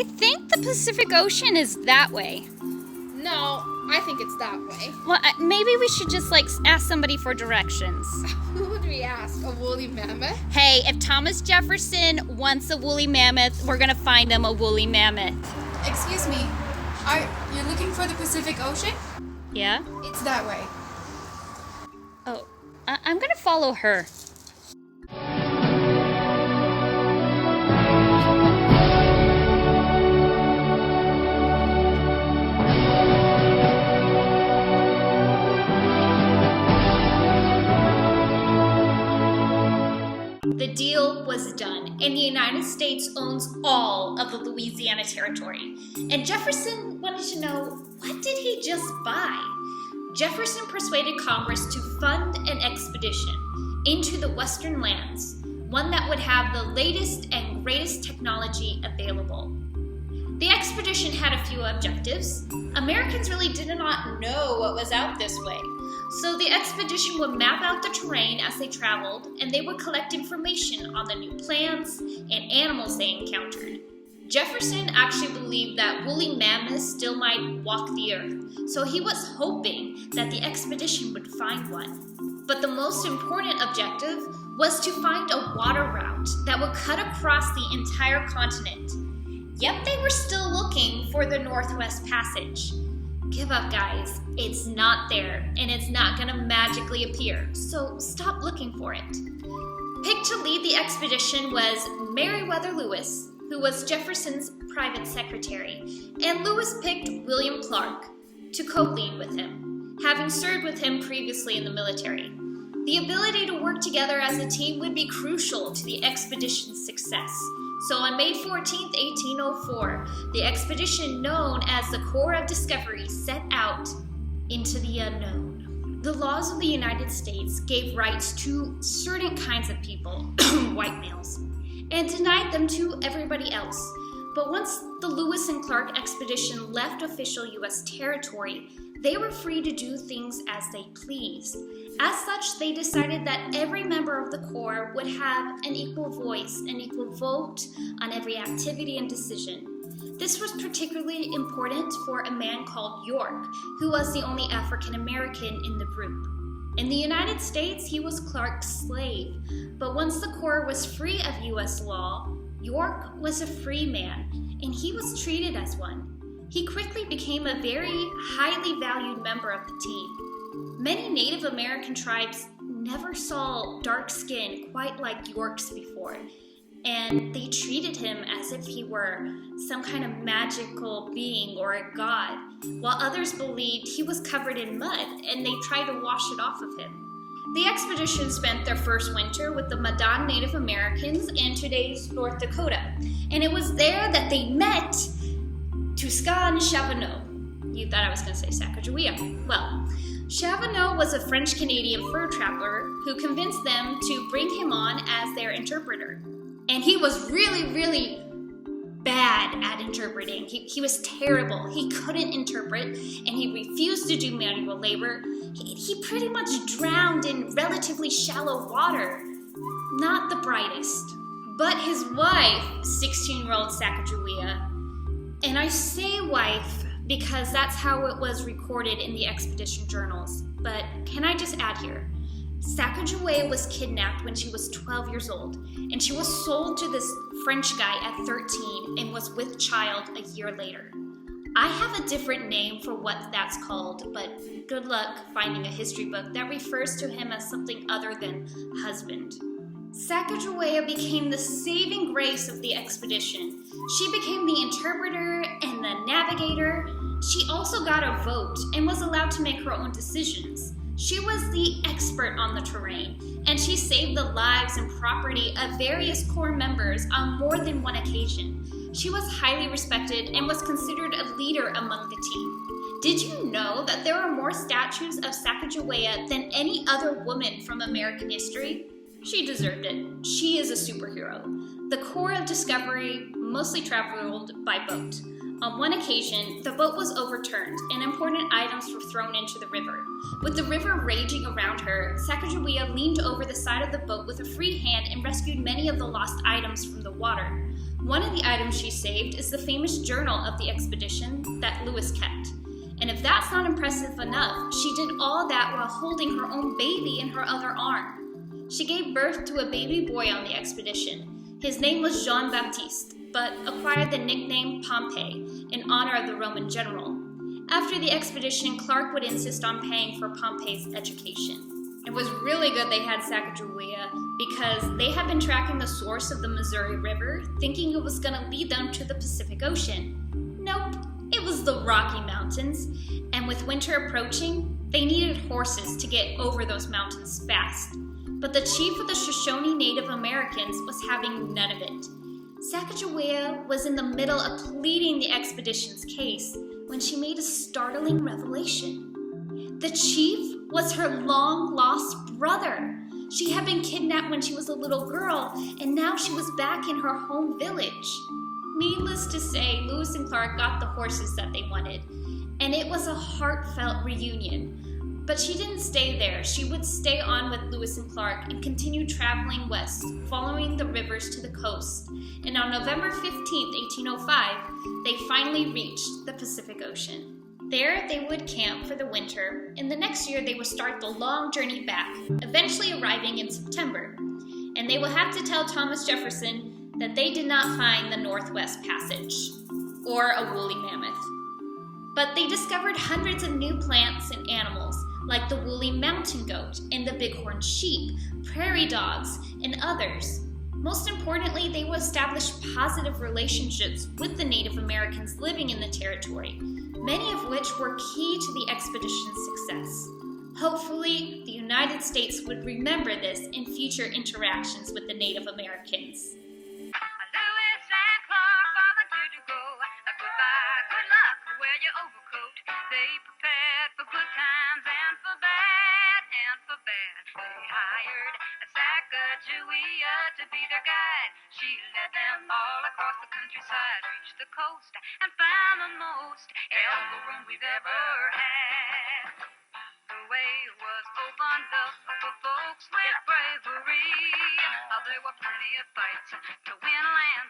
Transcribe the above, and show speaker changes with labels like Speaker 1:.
Speaker 1: think the Pacific Ocean is that way.
Speaker 2: No, I think it's that way.
Speaker 1: Well, maybe we should just, ask somebody for directions.
Speaker 2: Who would we ask? A woolly mammoth?
Speaker 1: Hey, if Thomas Jefferson wants a woolly mammoth, we're gonna find him a woolly mammoth.
Speaker 3: Excuse me, you're looking for the Pacific Ocean?
Speaker 1: Yeah?
Speaker 3: It's that way.
Speaker 1: Oh, I'm gonna follow her. The deal was done, and the United States owns all of the Louisiana Territory. And Jefferson wanted to know, what did he just buy? Jefferson persuaded Congress to fund an expedition into the western lands, one that would have the latest and greatest technology available. The expedition had a few objectives. Americans really did not know what was out this way. So the expedition would map out the terrain as they traveled, and they would collect information on the new plants and animals they encountered. Jefferson actually believed that woolly mammoths still might walk the earth, so he was hoping that the expedition would find one. But the most important objective was to find a water route that would cut across the entire continent. Yep, they were still looking for the Northwest Passage. Give up, guys. It's not there, and it's not gonna magically appear, so stop looking for it. Picked to lead the expedition was Meriwether Lewis, who was Jefferson's private secretary, and Lewis picked William Clark to co-lead with him, having served with him previously in the military. The ability to work together as a team would be crucial to the expedition's success. So on May 14, 1804, the expedition known as the Corps of Discovery set out into the unknown. The laws of the United States gave rights to certain kinds of people, white males, and denied them to everybody else. But once the Lewis and Clark expedition left official U.S. territory, they were free to do things as they pleased. As such, they decided that every member of the Corps would have an equal voice, an equal vote on every activity and decision. This was particularly important for a man called York, who was the only African American in the group. In the United States, he was Clark's slave, but once the Corps was free of U.S. law, York was a free man, and he was treated as one. He quickly became a very highly valued member of the team. Many Native American tribes never saw dark skin quite like York's before, and they treated him as if he were some kind of magical being or a god, while others believed he was covered in mud and they tried to wash it off of him. The expedition spent their first winter with the Madon Native Americans in today's North Dakota, and it was there that they met Toussaint Chauveneau. You thought I was going to say Sacagawea. Well, Chauveneau was a French-Canadian fur trapper who convinced them to bring him on as their interpreter. And he was really, really bad at interpreting. He was terrible. He couldn't interpret, and he refused to do manual labor. He pretty much drowned in relatively shallow water. Not the brightest. But his wife, 16-year-old Sacagawea, and I say wife because that's how it was recorded in the expedition journals. But can I just add here? Sacagawea was kidnapped when she was 12 years old, and she was sold to this French guy at 13 and was with child a year later. I have a different name for what that's called, but good luck finding a history book that refers to him as something other than husband. Sacagawea became the saving grace of the expedition. She became the interpreter and the navigator. She also got a vote and was allowed to make her own decisions. She was the expert on the terrain, and she saved the lives and property of various Corps members on more than one occasion. She was highly respected and was considered a leader among the team. Did you know that there are more statues of Sacagawea than any other woman from American history? She deserved it. She is a superhero. The Corps of Discovery mostly traveled by boat. On one occasion, the boat was overturned and important items were thrown into the river. With the river raging around her, Sacagawea leaned over the side of the boat with a free hand and rescued many of the lost items from the water. One of the items she saved is the famous journal of the expedition that Lewis kept. And if that's not impressive enough, she did all that while holding her own baby in her other arm. She gave birth to a baby boy on the expedition. His name was Jean-Baptiste, but acquired the nickname Pompey in honor of the Roman general. After the expedition, Clark would insist on paying for Pompey's education. It was really good they had Sacagawea because they had been tracking the source of the Missouri River, thinking it was going to lead them to the Pacific Ocean. Nope, it was the Rocky Mountains, and with winter approaching, they needed horses to get over those mountains fast. But the chief of the Shoshone Native Americans was having none of it. Sacagawea was in the middle of pleading the expedition's case when she made a startling revelation. The chief was her long-lost brother. She had been kidnapped when she was a little girl, and now she was back in her home village. Needless to say, Lewis and Clark got the horses that they wanted, and it was a heartfelt reunion. But she didn't stay there. She would stay on with Lewis and Clark and continue traveling west, following the rivers to the coast. And on November 15th, 1805, they finally reached the Pacific Ocean. There, they would camp for the winter, and the next year they would start the long journey back, eventually arriving in September. And they will have to tell Thomas Jefferson that they did not find the Northwest Passage, or a woolly mammoth. But they discovered hundreds of new plants and animals, like the woolly mountain goat and the bighorn sheep, prairie dogs, and others. Most importantly, they would establish positive relationships with the Native Americans living in the territory, many of which were key to the expedition's success. Hopefully, the United States would remember this in future interactions with the Native Americans.
Speaker 4: Lewis and Clark volunteered to go. Goodbye, good luck, wear your overcoat. They prepared for good times and for bad, They hired a Sacagawea to be their guide. She led them all across the countryside, reached the coast, and found the most elbow room we've ever had. The way was opened up for folks with bravery. There were plenty of fights to win land.